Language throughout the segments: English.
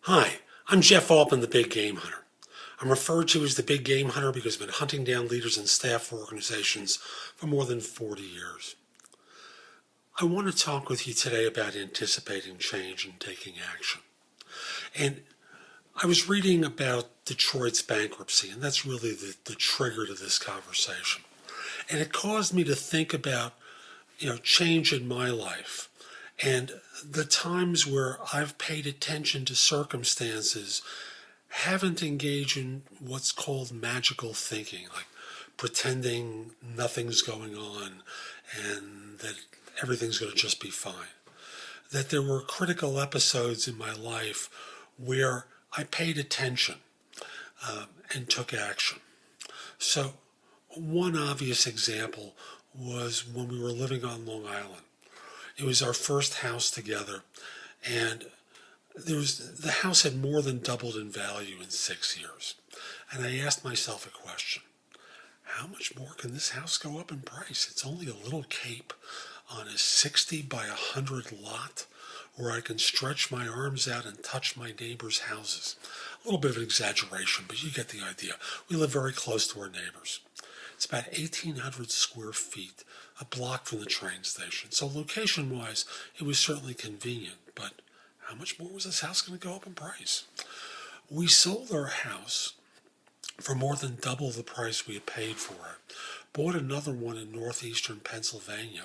Hi, I'm Jeff Altman, the Big Game Hunter. I'm referred to as the Big Game Hunter because I've been hunting down leaders and staff for organizations for more than 40 years. I want to talk with you today about anticipating change and taking action. And I was reading about Detroit's bankruptcy, and that's really the trigger to this conversation. And it caused me to think about, change in my life and the times where I've paid attention to circumstances, haven't engaged in what's called magical thinking, like pretending nothing's going on and that everything's going to just be fine. That there were critical episodes in my life where I paid attention and took action. So, one obvious example was when we were living on Long Island. It was our first house together, and the house had more than doubled in value in 6 years. And I asked myself a question. How much more can this house go up in price? It's only a little cape on a 60 by 100 lot where I can stretch my arms out and touch my neighbors' houses. A little bit of an exaggeration, but you get the idea. We live very close to our neighbors. It's about 1,800 square feet, a block from the train station. So location-wise, it was certainly convenient, but how much more was this house going to go up in price? We sold our house for more than double the price we had paid for it, bought another one in northeastern Pennsylvania,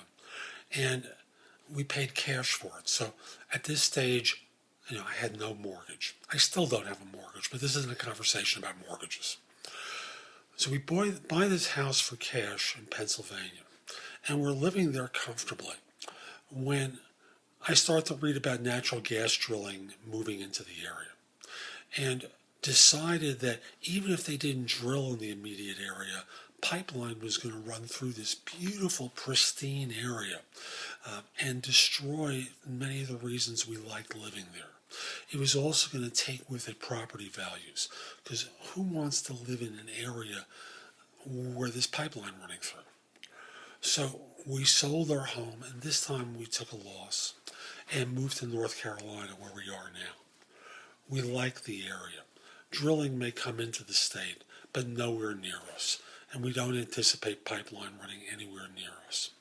and we paid cash for it. So at this stage, I had no mortgage. I still don't have a mortgage, but this isn't a conversation about mortgages. So we buy this house for cash in Pennsylvania, and we're living there comfortably when I start to read about natural gas drilling moving into the area, and decided that even if they didn't drill in the immediate area, pipeline was going to run through this beautiful, pristine area and destroy many of the reasons we liked living there. It was also going to take with it property values, because who wants to live in an area where there's pipeline running through? So we sold our home, and this time we took a loss and moved to North Carolina, where we are now. We like the area. Drilling may come into the state, but nowhere near us, and we don't anticipate pipeline running anywhere near us.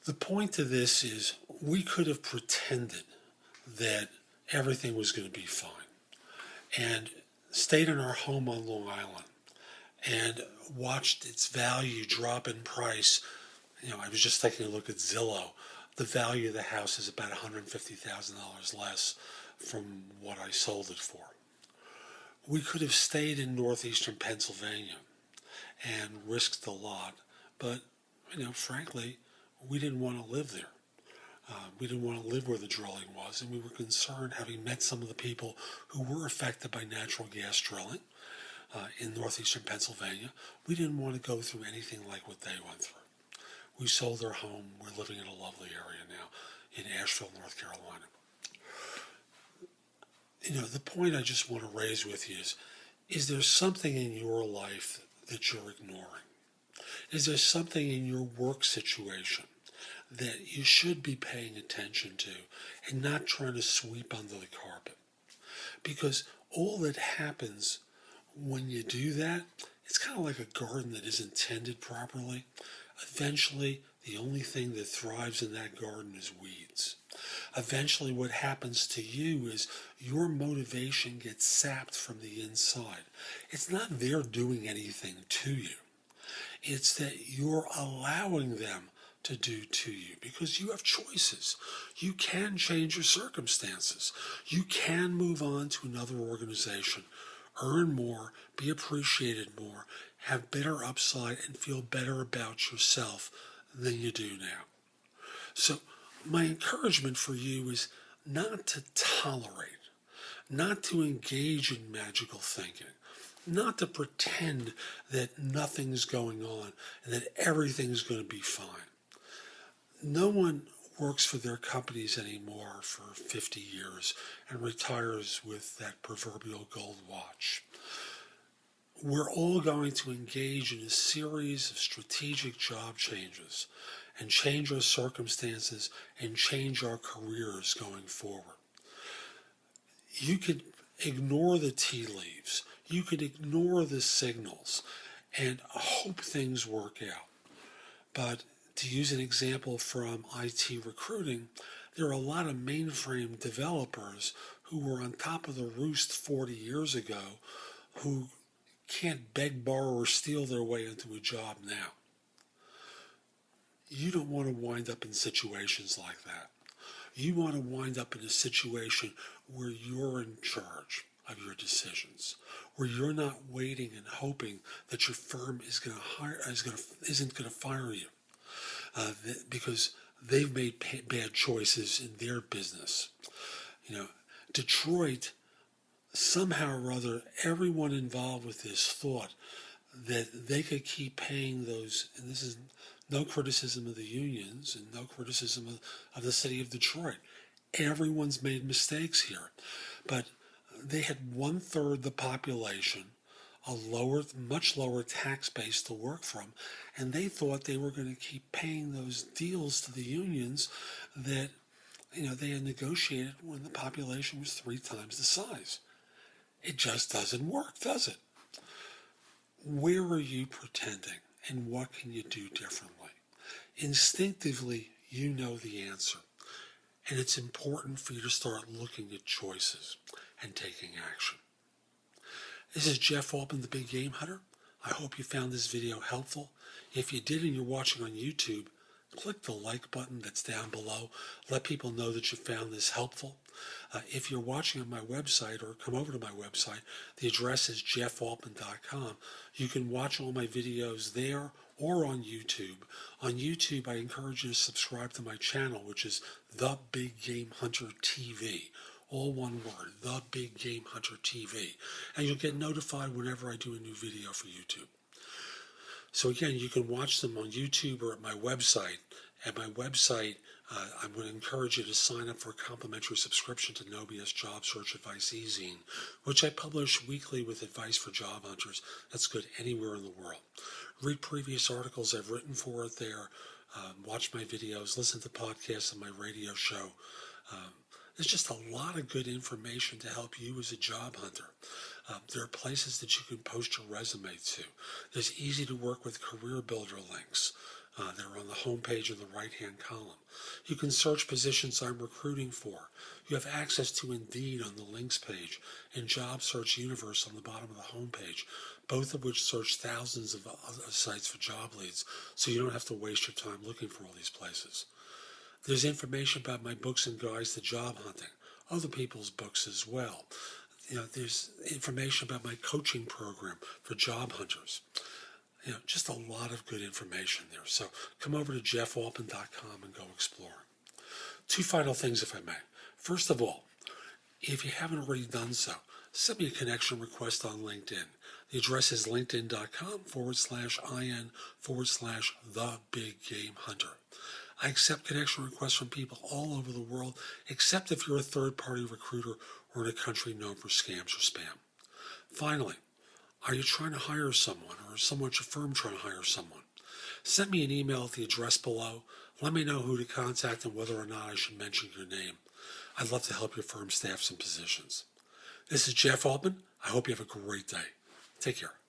The point of this is we could have pretended that everything was going to be fine and stayed in our home on Long Island and watched its value drop in price. I was just taking a look at Zillow. The value of the house is about $150,000 less from what I sold it for. We could have stayed in northeastern Pennsylvania and risked a lot, but, frankly, we didn't want to live there. We didn't want to live where the drilling was, and we were concerned, having met some of the people who were affected by natural gas drilling in northeastern Pennsylvania. We didn't want to go through anything like what they went through. We sold our home. We're living in a lovely area now in Asheville, North Carolina. The point I just want to raise with you is there something in your life that you're ignoring? Is there something in your work situation that you should be paying attention to and not trying to sweep under the carpet? Because all that happens when you do that, it's kind of like a garden that isn't tended properly. Eventually, the only thing that thrives in that garden is weeds. Eventually, what happens to you is your motivation gets sapped from the inside. It's not they're doing anything to you. It's that you're allowing them to do to you because you have choices. You can change your circumstances. You can move on to another organization, earn more, be appreciated more, have better upside, and feel better about yourself than you do now. So my encouragement for you is not to tolerate, not to engage in magical thinking, not to pretend that nothing's going on and that everything's going to be fine. No one works for their companies anymore for 50 years and retires with that proverbial gold watch. We're all going to engage in a series of strategic job changes and change our circumstances and change our careers going forward. You could ignore the tea leaves. You could ignore the signals and hope things work out. But to use an example from IT recruiting, there are a lot of mainframe developers who were on top of the roost 40 years ago who can't beg, borrow, or steal their way into a job now. You don't want to wind up in situations like that. You want to wind up in a situation where you're in charge of your decisions, where you're not waiting and hoping that your firm isn't going to fire you because they've made bad choices in their business. Detroit, somehow or other, everyone involved with this thought that they could keep paying those, and this is no criticism of the unions and no criticism of the city of Detroit. Everyone's made mistakes here. But they had 1/3 the population, a much lower tax base to work from, and they thought they were going to keep paying those deals to the unions that they had negotiated when the population was 3 times the size. It just doesn't work, does it? Where are you pretending, and what can you do differently? Instinctively, you know the answer, and it's important for you to start looking at choices and taking action. This is Jeff Altman, the Big Game Hunter. I hope you found this video helpful. If you did and you're watching on YouTube, click the like button that's down below. Let people know that you found this helpful. If you're watching on my website or come over to my website, the address is jeffaltman.com. You can watch all my videos there or on YouTube. On YouTube, I encourage you to subscribe to my channel, which is The Big Game Hunter TV. All one word, The Big Game Hunter TV. And you'll get notified whenever I do a new video for YouTube. So again, you can watch them on YouTube or at my website. At my website, I'm going to encourage you to sign up for a complimentary subscription to No BS Job Search Advice e-zine, which I publish weekly with advice for job hunters that's good anywhere in the world. Read previous articles I've written for it there, watch my videos, listen to podcasts on my radio show. There's just a lot of good information to help you as a job hunter. There are places that you can post your resume to. There's easy to work with career builder links. They're on the home page of the right-hand column. You can search positions I'm recruiting for. You have access to Indeed on the links page and Job Search Universe on the bottom of the home page, both of which search thousands of other sites for job leads, so you don't have to waste your time looking for all these places. There's information about my books and guides to job hunting, other people's books as well. There's information about my coaching program for job hunters. Just a lot of good information there. So come over to jeffaltman.com and go explore. 2 final things, if I may. First of all, if you haven't already done so, send me a connection request on LinkedIn. The address is linkedin.com/in/the Big Game Hunter. I accept connection requests from people all over the world, except if you're a third-party recruiter or in a country known for scams or spam. Finally, are you trying to hire someone, or is someone at your firm trying to hire someone? Send me an email at the address below. Let me know who to contact and whether or not I should mention your name. I'd love to help your firm staff some positions. This is Jeff Altman. I hope you have a great day. Take care.